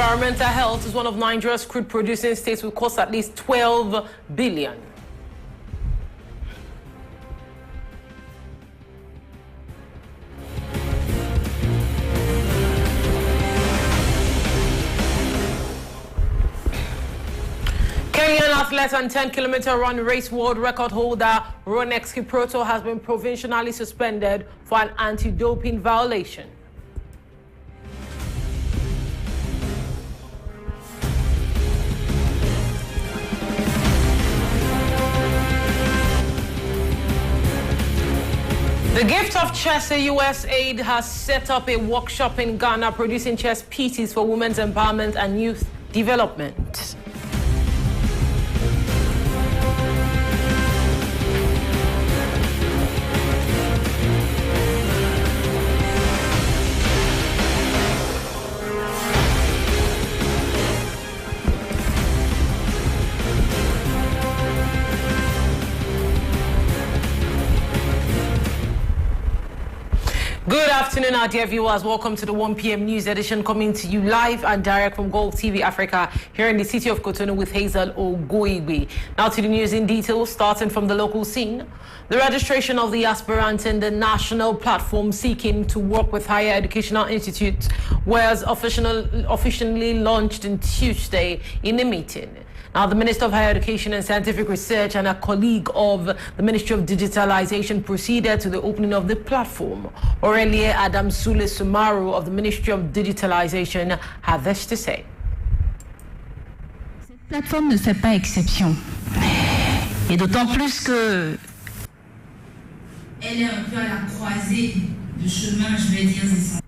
Environmental health is one of Nigeria's crude producing states, will cost at least 12 billion. Kenyan athlete and 10-kilometer run race world record holder Ronex Kiproto has been provisionally suspended for an anti-doping violation. The Gift of Chess USAID has set up a workshop in Ghana producing chess pieces for women's empowerment and youth development. Good afternoon, our dear viewers. Welcome to the 1 p.m. news edition, coming to you live and direct from Golfe TV Africa here in the city of Cotonou with Hazel Ogoigwe. Now to the news in detail, starting from the local scene. The registration of the aspirant in the national platform seeking to work with higher educational institutes was officially launched on Tuesday in a meeting. Now, the Minister of Higher Education and Scientific Research and a colleague of the Ministry of Digitalization proceeded to the opening of the platform. Aurelie Adam Sule Sumaru of the Ministry of Digitalization had this to say. Cette plateforme ne fait pas exception. Et d'autant plus que elle est un peu à la croisée de chemin, je vais dire, essentiels.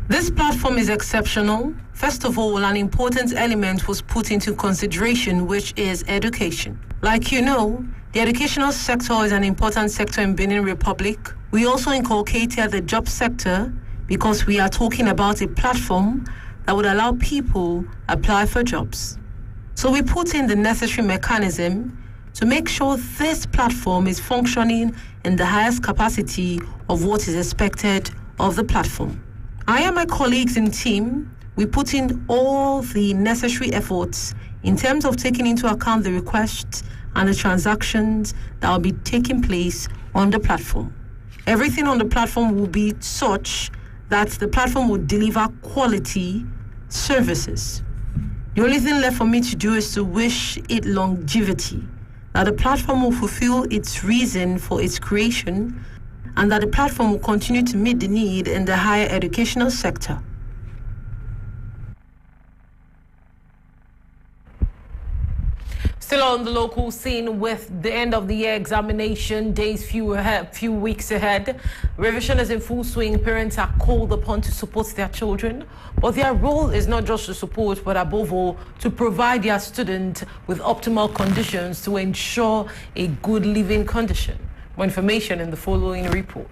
This platform is exceptional. First of all, an important element was put into consideration, which is education. Like you know, the educational sector is an important sector in Benin Republic. We also inculcated the job sector because we are talking about a platform that would allow people apply for jobs. So we put in the necessary mechanism to make sure this platform is functioning in the highest capacity of what is expected of the platform. I and my colleagues in team, we put in all the necessary efforts in terms of taking into account the requests and the transactions that will be taking place on the platform. Everything on the platform will be such that the platform will deliver quality services. The only thing left for me to do is to wish it longevity, that the platform will fulfill its reason for its creation, and that the platform will continue to meet the need in the higher educational sector. Still on the local scene, with the end of the year examination days few weeks ahead, revision is in full swing. Parents are called upon to support their children, but their role is not just to support, but above all, to provide their student with optimal conditions to ensure a good living condition. More information in the following report.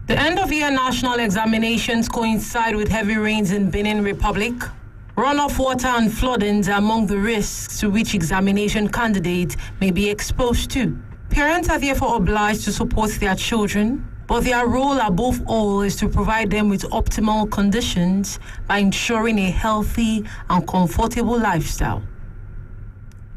The end of year national examinations coincide with heavy rains in Benin Republic. Runoff water and floodings are among the risks to which examination candidates may be exposed to. Parents are therefore obliged to support their children, but their role above all is to provide them with optimal conditions by ensuring a healthy and comfortable lifestyle.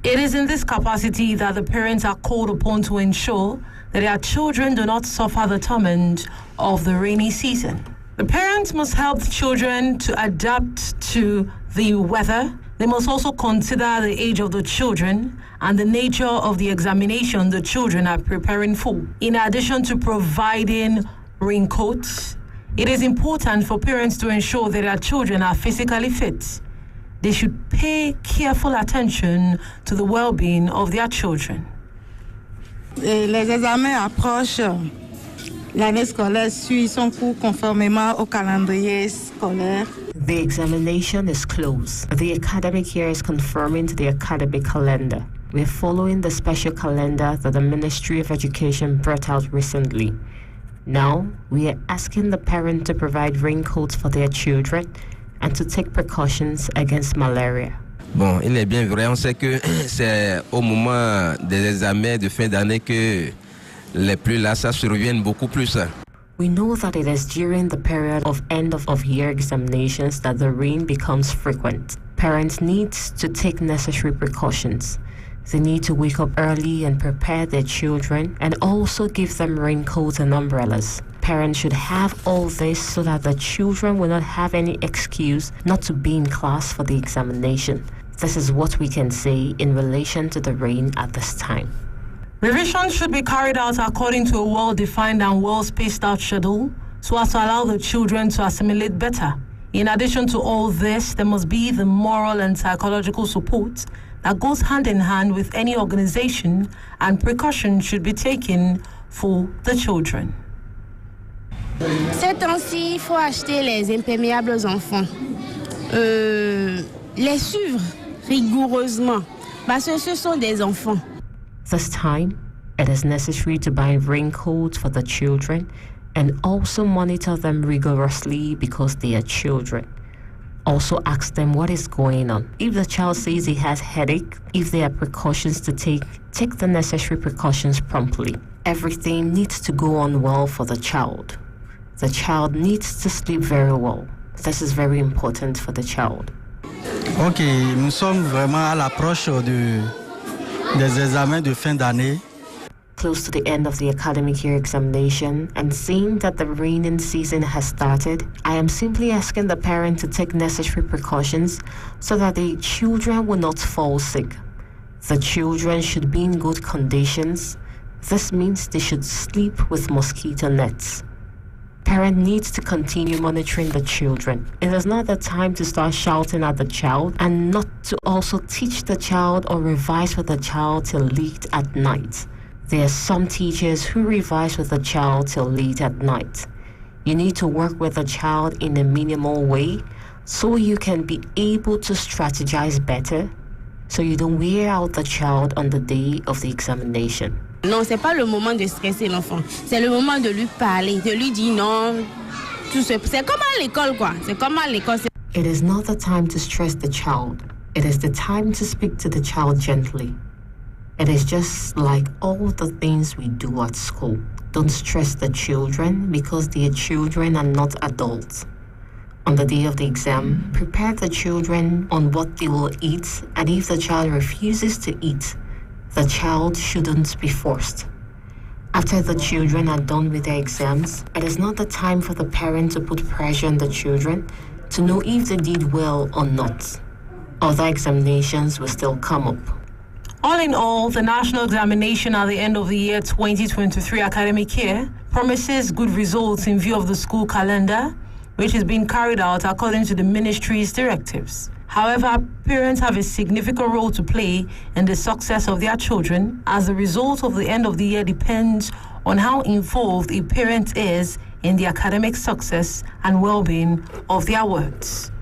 It is in this capacity that the parents are called upon to ensure that their children do not suffer the torment of the rainy season. The parents must help the children to adapt to the weather. They must also consider the age of the children and the nature of the examination the children are preparing for. In addition to providing raincoats, it is important for parents to ensure that their children are physically fit. They should pay careful attention to the well-being of their children. Les examens approchent. L'année scolaire suit son cours conformément au calendrier scolaire. The examination is close. The academic year is conforming to the academic calendar. We're following the special calendar that the Ministry of Education brought out recently. Now, we are asking the parent to provide raincoats for their children and to take precautions against malaria. Bon, il est bien vrai, on sait que c'est au moment des examens de fin d'année que les pluies là, ça surviennent beaucoup plus. We know that it is during the period of end-of-year examinations that the rain becomes frequent. Parents need to take necessary precautions. They need to wake up early and prepare their children and also give them raincoats and umbrellas. Parents should have all this so that the children will not have any excuse not to be in class for the examination. This is what we can say in relation to the rain at this time. Revision should be carried out according to a well-defined and well-spaced-out schedule so as to allow the children to assimilate better. In addition to all this, there must be the moral and psychological support that goes hand in hand with any organization, and precautions should be taken for the children. Ces temps-ci, il faut acheter les imperméables aux enfants. Les suivre rigoureusement, parce que ce sont des enfants. This time, it is necessary to buy raincoats for the children and also monitor them rigorously because they are children. Also ask them what is going on. If the child says he has headache, if there are precautions to take the necessary precautions promptly. Everything needs to go on well for the child. The child needs to sleep very well. This is very important for the child. Ok, nous sommes vraiment à l'approche des examens de fin d'année. Close to the end of the academic year examination and seeing that the raining season has started, I am simply asking the parent to take necessary precautions so that the children will not fall sick. The children should be in good conditions. This means they should sleep with mosquito nets. Parent needs to continue monitoring the children. It is not the time to start shouting at the child and not to also teach the child or revise with the child till late at night. There are some teachers who revise with the child till late at night. You need to work with the child in a minimal way so you can be able to strategize better so you don't wear out the child on the day of the examination. Non, c'est pas le moment de stresser l'enfant. C'est le moment de lui parler, de lui dire non. C'est comme à l'école, quoi. C'est comme à l'école. It is not the time to stress the child. It is the time to speak to the child gently. It is just like all the things we do at school. Don't stress the children because they are children and not adults. On the day of the exam, prepare the children on what they will eat, and if the child refuses to eat, the child shouldn't be forced. After the children are done with their exams, it is not the time for the parent to put pressure on the children to know if they did well or not. Other examinations will still come up. All in all, the national examination at the end of the year 2023 academic year promises good results in view of the school calendar, which is being carried out according to the ministry's directives. However, parents have a significant role to play in the success of their children, as the result of the end of the year depends on how involved a parent is in the academic success and well-being of their wards.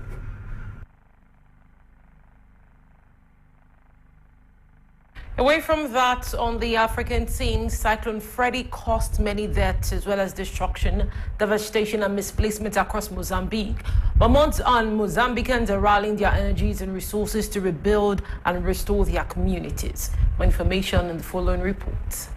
Away from that, on the African scene, Cyclone Freddy caused many deaths as well as destruction, devastation and misplacement across Mozambique. But months on, Mozambicans are rallying their energies and resources to rebuild and restore their communities. More information in the following report.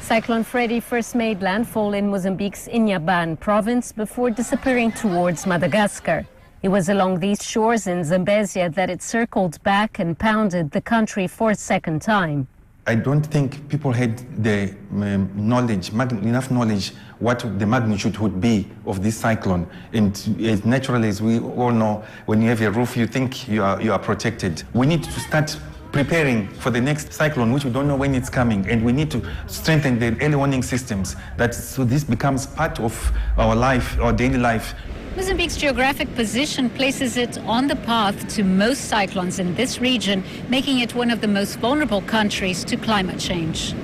Cyclone Freddy first made landfall in Mozambique's Inhaban province before disappearing towards Madagascar. It was along these shores in Zambezia that it circled back and pounded the country for a second time. I don't think people had the enough knowledge what the magnitude would be of this cyclone. And as naturally as we all know, when you have a roof, you think you are protected. We need to start preparing for the next cyclone, which we don't know when it's coming, and we need to strengthen the early warning systems so this becomes part of our life, our daily life. Mozambique's geographic position places it on the path to most cyclones in this region, making it one of the most vulnerable countries to climate change.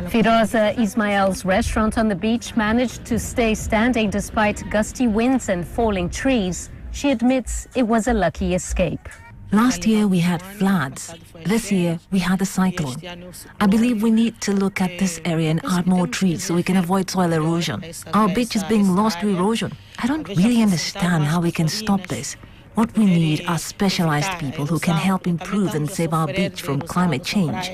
Firoza Ismail's restaurant on the beach managed to stay standing despite gusty winds and falling trees. She admits it was a lucky escape. Last year we had floods. This year we had a cyclone. I believe we need to look at this area and add more trees so we can avoid soil erosion. Our beach is being lost to erosion. I don't really understand how we can stop this. What we need are specialized people who can help improve and save our beach from climate change.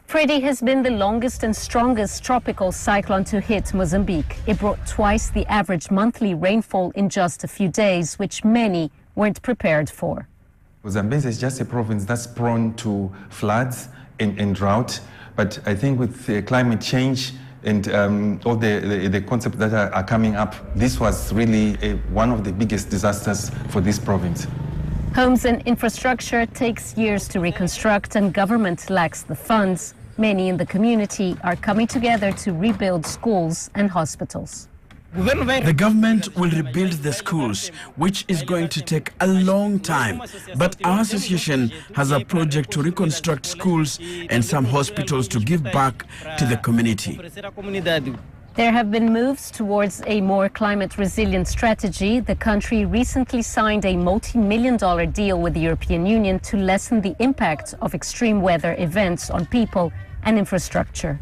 Freddy has been the longest and strongest tropical cyclone to hit Mozambique. It brought twice the average monthly rainfall in just a few days, which many weren't prepared for. Mozambique is just a province that's prone to floods and drought, but I think with climate change and all the concepts that are coming up, this was really one of the biggest disasters for this province. Homes and infrastructure takes years to reconstruct, and government lacks the funds. Many in the community are coming together to rebuild schools and hospitals. The government will rebuild the schools, which is going to take a long time. But our association has a project to reconstruct schools and some hospitals to give back to the community. There have been moves towards a more climate-resilient strategy. The country recently signed a multi-million-dollar deal with the European Union to lessen the impact of extreme weather events on people and infrastructure.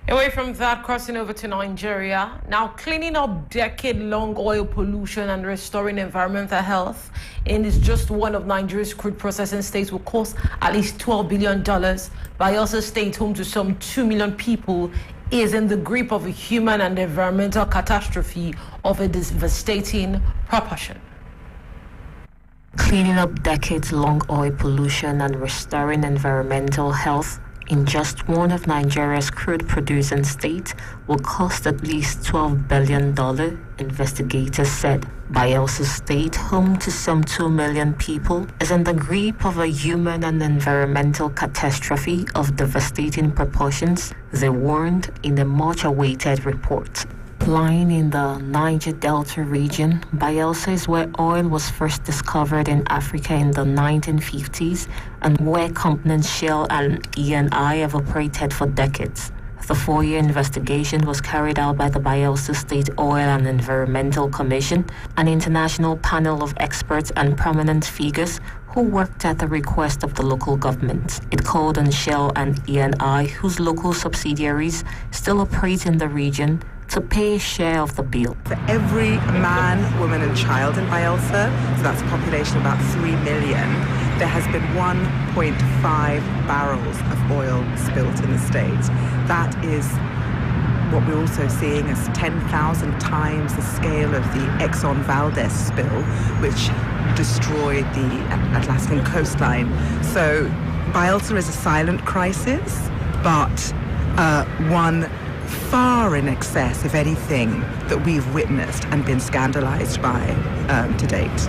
Away from that, crossing over to Nigeria. Now, cleaning up decade-long oil pollution and restoring environmental health is just one of Nigeria's crude processing states will cost at least $12 billion. Bayelsa State, home to some 2 million people, is in the grip of a human and environmental catastrophe of a devastating proportion. Cleaning up decades-long oil pollution and restoring environmental health in just one of Nigeria's crude-producing states will cost at least $12 billion, investigators said. Bayelsa State, home to some 2 million people, is in the grip of a human and environmental catastrophe of devastating proportions, they warned in a much-awaited report. Lying in the Niger Delta region, Bayelsa is where oil was first discovered in Africa in the 1950s and where companies Shell and Eni have operated for decades. The 4-year investigation was carried out by the Bayelsa State Oil and Environmental Commission, an international panel of experts and prominent figures who worked at the request of the local government. It called on Shell and Eni, whose local subsidiaries still operate in the region, to pay a share of the bill. For every man, woman and child in Bayelsa, so that's a population of about 3 million, there has been 1.5 barrels of oil spilt in the state. That is what we're also seeing as 10,000 times the scale of the Exxon Valdez spill, which destroyed the Atlantic coastline. So Bayelsa is a silent crisis, but one far in excess of anything that we've witnessed and been scandalized by to date.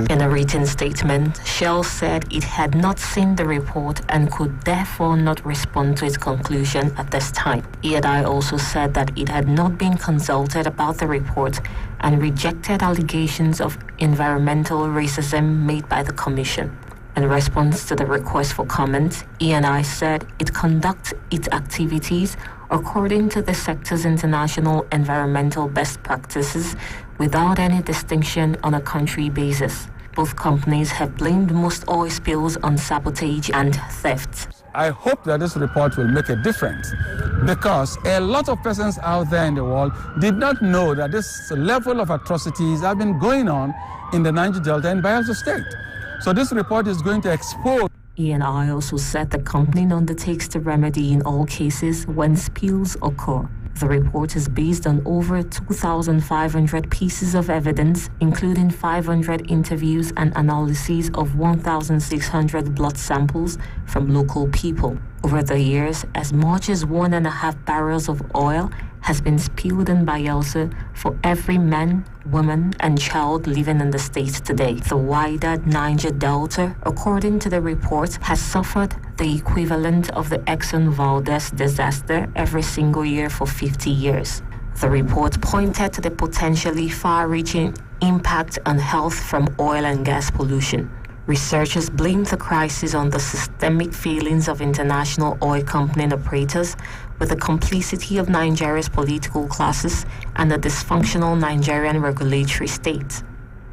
In a written statement, Shell said it had not seen the report and could therefore not respond to its conclusion at this time. Eni also said that it had not been consulted about the report and rejected allegations of environmental racism made by the Commission. In response to the request for comment, Eni said it conducts its activities according to the sector's international environmental best practices without any distinction on a country basis. Both companies have blamed most oil spills on sabotage and theft. I hope that this report will make a difference because a lot of persons out there in the world did not know that this level of atrocities have been going on in the Niger Delta and Bayelsa State. So this report is going to expose. Eni also said the company undertakes to remedy in all cases when spills occur. The report is based on over 2,500 pieces of evidence, including 500 interviews and analyses of 1,600 blood samples from local people. Over the years, as much as 1.5 barrels of oil has been spilled in Bayelsa for every man, woman, and child living in the state today. The wider Niger Delta, according to the report, has suffered the equivalent of the Exxon Valdez disaster every single year for 50 years. The report pointed to the potentially far-reaching impact on health from oil and gas pollution. Researchers blame the crisis on the systemic failings of international oil company operators, with the complicity of Nigeria's political classes and the dysfunctional Nigerian regulatory state.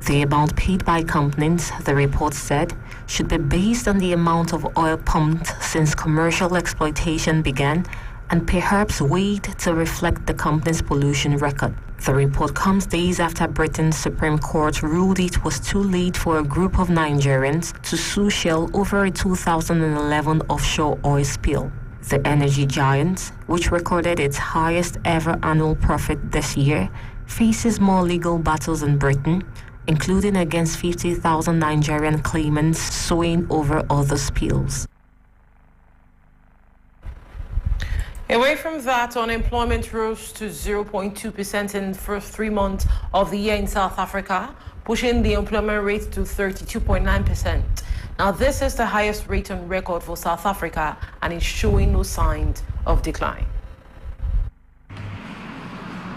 The amount paid by companies, the report said, should be based on the amount of oil pumped since commercial exploitation began and perhaps weighed to reflect the company's pollution record. The report comes days after Britain's Supreme Court ruled it was too late for a group of Nigerians to sue Shell over a 2011 offshore oil spill. The energy giant, which recorded its highest ever annual profit this year, faces more legal battles in Britain, including against 50,000 Nigerian claimants suing over other spills. Away from that, unemployment rose to 0.2% in the first 3 months of the year in South Africa, pushing the employment rate to 32.9%. Now, this is the highest rate on record for South Africa and is showing no signs of decline.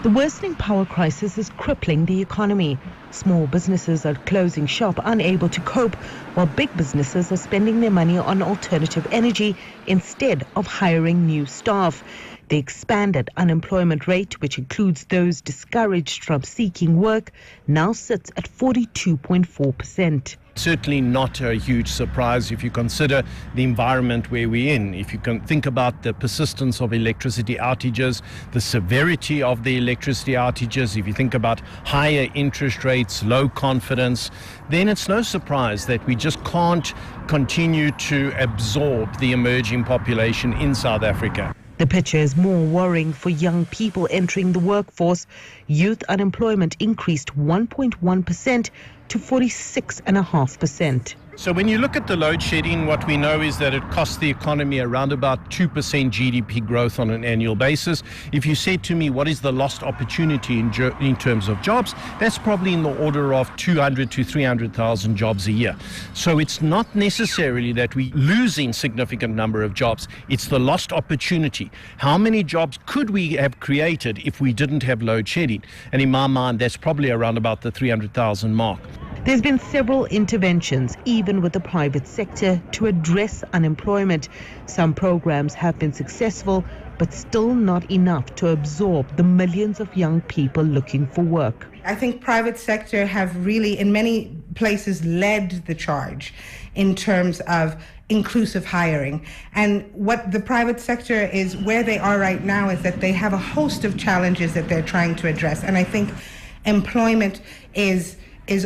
The worsening power crisis is crippling the economy. Small businesses are closing shop, unable to cope, while big businesses are spending their money on alternative energy instead of hiring new staff. The expanded unemployment rate, which includes those discouraged from seeking work, now sits at 42.4%. Certainly not a huge surprise if you consider the environment where we're in. If you can think about the persistence of electricity outages, the severity of the electricity outages, if you think about higher interest rates, low confidence, then it's no surprise that we just can't continue to absorb the emerging population in South Africa. The picture is more worrying for young people entering the workforce. Youth unemployment increased 1.1% to 46.5%. So when you look at the load shedding, what we know is that it costs the economy around about 2% GDP growth on an annual basis. If you said to me, what is the lost opportunity in terms of jobs, that's probably in the order of 200 to 300,000 jobs a year. So it's not necessarily that we're losing significant number of jobs. It's the lost opportunity. How many jobs could we have created if we didn't have load shedding? And in my mind, that's probably around about the 300,000 mark. There's been several interventions, even with the private sector, to address unemployment. Some programs have been successful, but still not enough to absorb the millions of young people looking for work. I think private sector have really, in many places, led the charge in terms of inclusive hiring. And what the private sector is, where they are right now, is that they have a host of challenges that they're trying to address. And I think employment is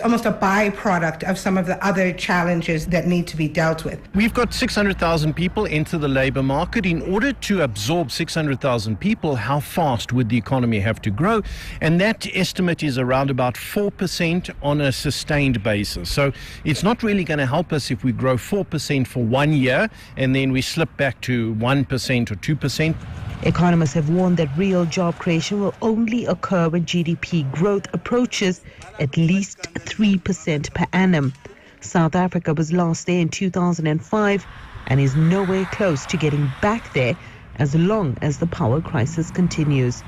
almost a byproduct of some of the other challenges that need to be dealt with. We've got 600,000 people into the labor market. In order to absorb 600,000 people, how fast would the economy have to grow? And that estimate is around about 4% on a sustained basis. So it's not really going to help us if we grow 4% for 1 year and then we slip back to 1% or 2%. Economists have warned that real job creation will only occur when GDP growth approaches at least 3% per annum. South Africa was last there in 2005 and is nowhere close to getting back there as long as the power crisis continues.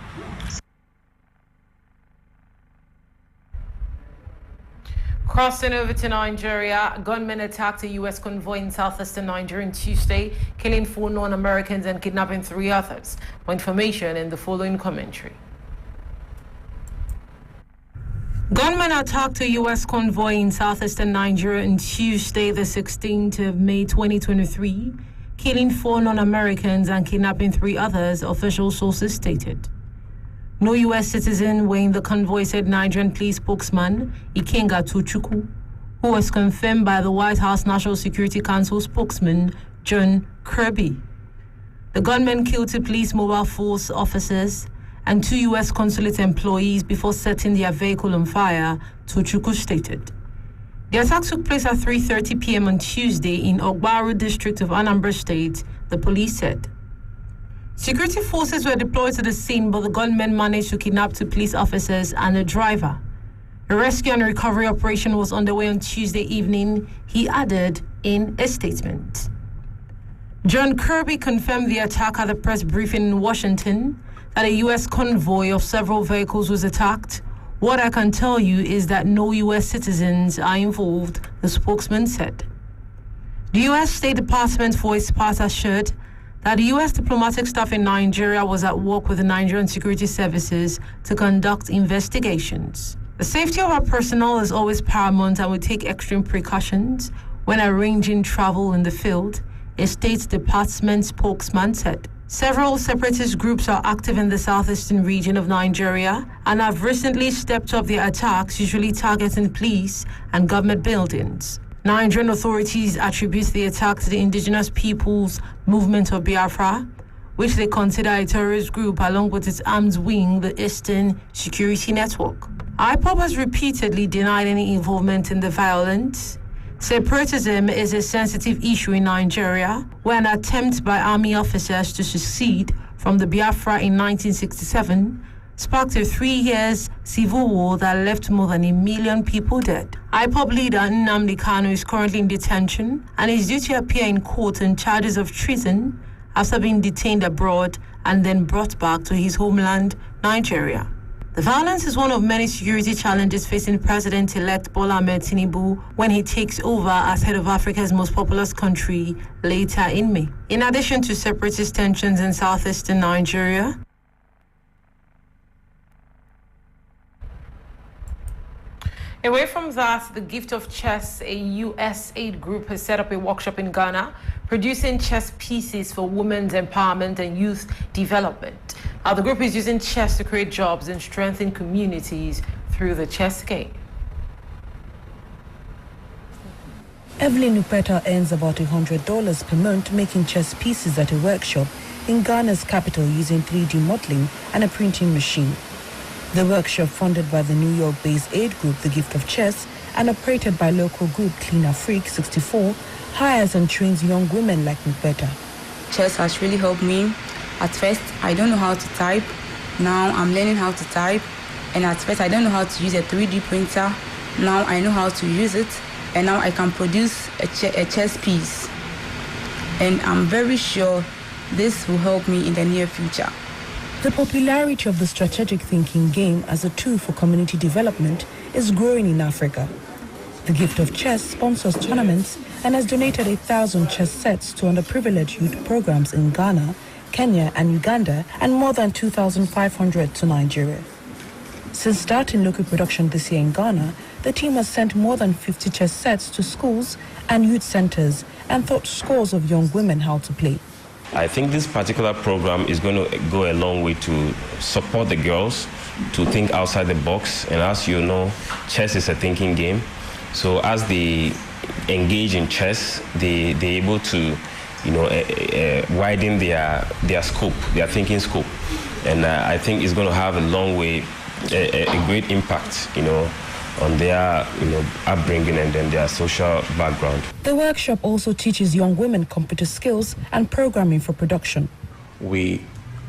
Crossing over to Nigeria, gunmen attacked a U.S. convoy in southeastern Nigeria on Tuesday, killing 4 non-Americans and kidnapping 3 others. For information in the following commentary. Gunmen attacked a U.S. convoy in southeastern Nigeria on Tuesday, the 16th of May 2023, killing 4 non-Americans and kidnapping 3 others, official sources stated. No U.S. citizen were in the convoy, said Nigerian police spokesman Ikenga Tochukwu, who was confirmed by the White House National Security Council spokesman John Kirby. The gunmen killed 2 police mobile force officers and 2 U.S. consulate employees before setting their vehicle on fire, Tochukwu stated. The attack took place at 3:30 p.m. on Tuesday in Ogbaru district of Anambra State, the police said. Security forces were deployed to the scene, but the gunmen managed to kidnap 2 police officers and a driver. A rescue and recovery operation was underway on Tuesday evening, he added in a statement. John Kirby confirmed the attack at a press briefing in Washington that a U.S. convoy of several vehicles was attacked. What I can tell you is that no U.S. citizens are involved, the spokesman said. The U.S. State Department, for its part, assured that the U.S. diplomatic staff in Nigeria was at work with the Nigerian security services to conduct investigations. The safety of our personnel is always paramount and we take extreme precautions when arranging travel in the field, a State Department spokesman said. Several separatist groups are active in the southeastern region of Nigeria and have recently stepped up their attacks, usually targeting police and government buildings. Nigerian authorities attribute the attack to the Indigenous Peoples Movement of Biafra, which they consider a terrorist group along with its armed wing, the Eastern Security Network. IPOB has repeatedly denied any involvement in the violence. Separatism is a sensitive issue in Nigeria, where an attempt by army officers to secede from the Biafra in 1967 sparked a 3-year civil war that left more than 1 million people dead. IPOB leader Nnamdi Kanu is currently in detention and is due to appear in court on charges of treason after being detained abroad and then brought back to his homeland, Nigeria. The violence is one of many security challenges facing President-elect Bola Ahmed Tinubu when he takes over as head of Africa's most populous country later in May. In addition to separatist tensions in southeastern Nigeria, away from that, the Gift of Chess, a U.S.-aid group, has set up a workshop in Ghana producing chess pieces for women's empowerment and youth development. The group is using chess to create jobs and strengthen communities through the chess game. Evelyn Upeta earns about $100 per month making chess pieces at a workshop in Ghana's capital using 3D modeling and a printing machine. The workshop, funded by the New York-based aid group The Gift of Chess and operated by local group Clean Afrique 64, hires and trains young women like Upeta. Chess has really helped me. At first, I don't know how to type. Now I'm learning how to type. And at first, I don't know how to use a 3D printer. Now I know how to use it. And now I can produce a chess piece. And I'm very sure this will help me in the near future. The popularity of the strategic thinking game as a tool for community development is growing in Africa. The Gift of Chess sponsors tournaments and has donated 1,000 chess sets to underprivileged youth programs in Ghana, Kenya and Uganda, and more than 2,500 to Nigeria. Since starting local production this year in Ghana, the team has sent more than 50 chess sets to schools and youth centers and taught scores of young women how to play. I think this particular program is going to go a long way to support the girls to think outside the box. And as you know, chess is a thinking game. So as they engage in chess, they're able to, widen their scope, their thinking scope. And I think it's going to have a long way, a great impact, on their upbringing and then their social background. The workshop also teaches young women computer skills and programming for production. We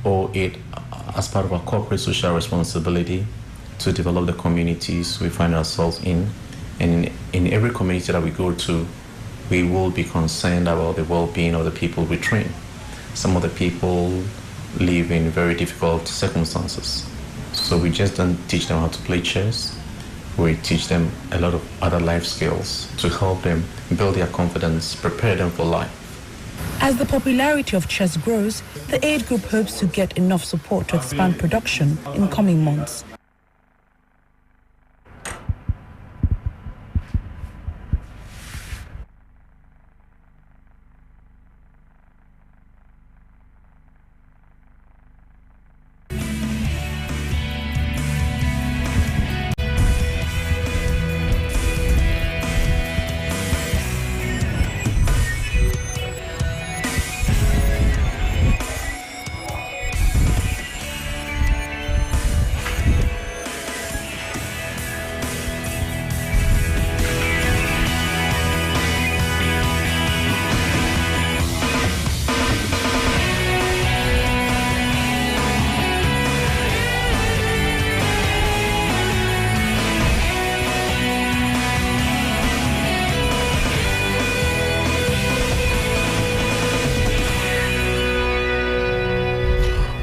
owe it as part of our corporate social responsibility to develop the communities we find ourselves in. And in every community that we go to, we will be concerned about the well-being of the people we train. Some of the people live in very difficult circumstances. So we just don't teach them how to play chess. We teach them a lot of other life skills to help them build their confidence, prepare them for life. As the popularity of chess grows, the aid group hopes to get enough support to expand production in coming months.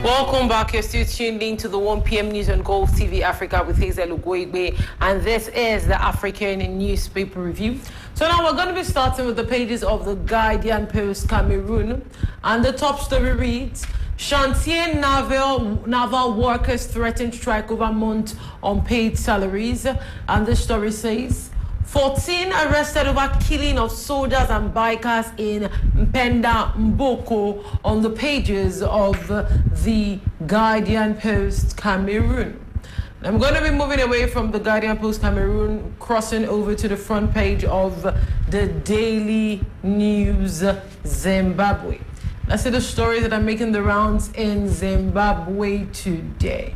Welcome back. You're still tuned in to the 1 p.m. news on Golfe TV Africa with Hazel Ugoigbe, and this is the African newspaper review. So now we're going to be starting with the pages of the Guardian Post Cameroon, and the top story reads: Chantier naval workers threaten strike over month unpaid salaries, and the story says 14 arrested over killing of soldiers and bikers in Mpenda Mboko on the pages of the Guardian Post Cameroon. I'm going to be moving away from the Guardian Post Cameroon, crossing over to the front page of the Daily News Zimbabwe. Let's see the stories that are making the rounds in Zimbabwe today.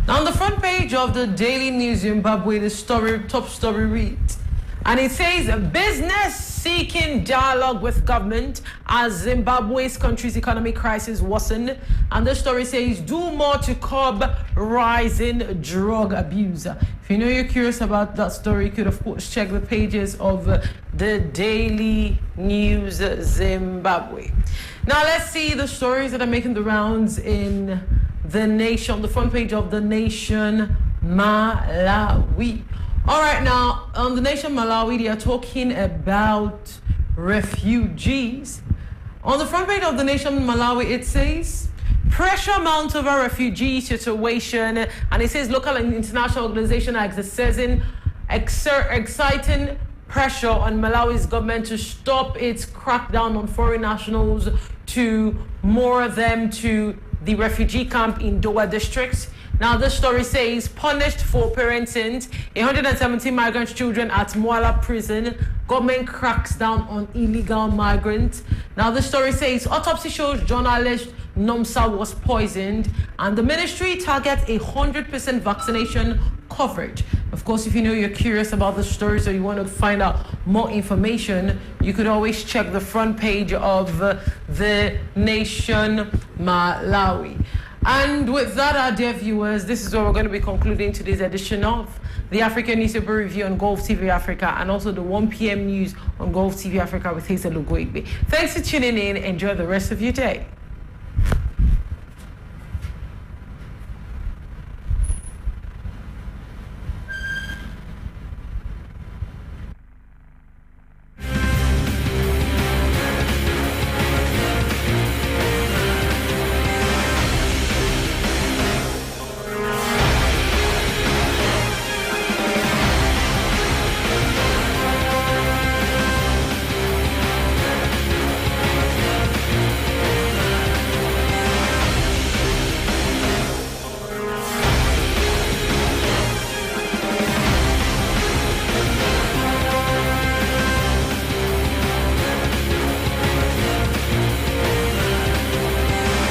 Now on the front page of the Daily News Zimbabwe, the top story reads, and it says, business seeking dialogue with government as Zimbabwe's country's economic crisis worsen. And the story says, do more to curb rising drug abuse. If you know you're curious about that story, you could of course check the pages of the Daily News Zimbabwe. Now let's see the stories that are making the rounds in The Nation, the front page of The Nation, Malawi. All right, now, on The Nation Malawi, they are talking about refugees. On the front page of The Nation Malawi, it says, pressure mounts over refugee situation, and it says local and international organizations are exciting pressure on Malawi's government to stop its crackdown on foreign nationals, to moor them to the refugee camp in Dowa district. Now, this story says, punished for parenting 170 migrant children at Mwala prison. Government cracks down on illegal migrants. Now, the story says, autopsy shows journalist Nomsa was poisoned, and the ministry targets 100% vaccination coverage. Of course, if you know you're curious about the stories or you want to find out more information, you could always check the front page of The Nation Malawi. And with that, our dear viewers, this is where we're going to be concluding today's edition of the African Newspaper Review on Golfe TV Africa, and also the 1 p.m. news on Golfe TV Africa with Hazel Lugoigbe. Thanks for tuning in. Enjoy the rest of your day.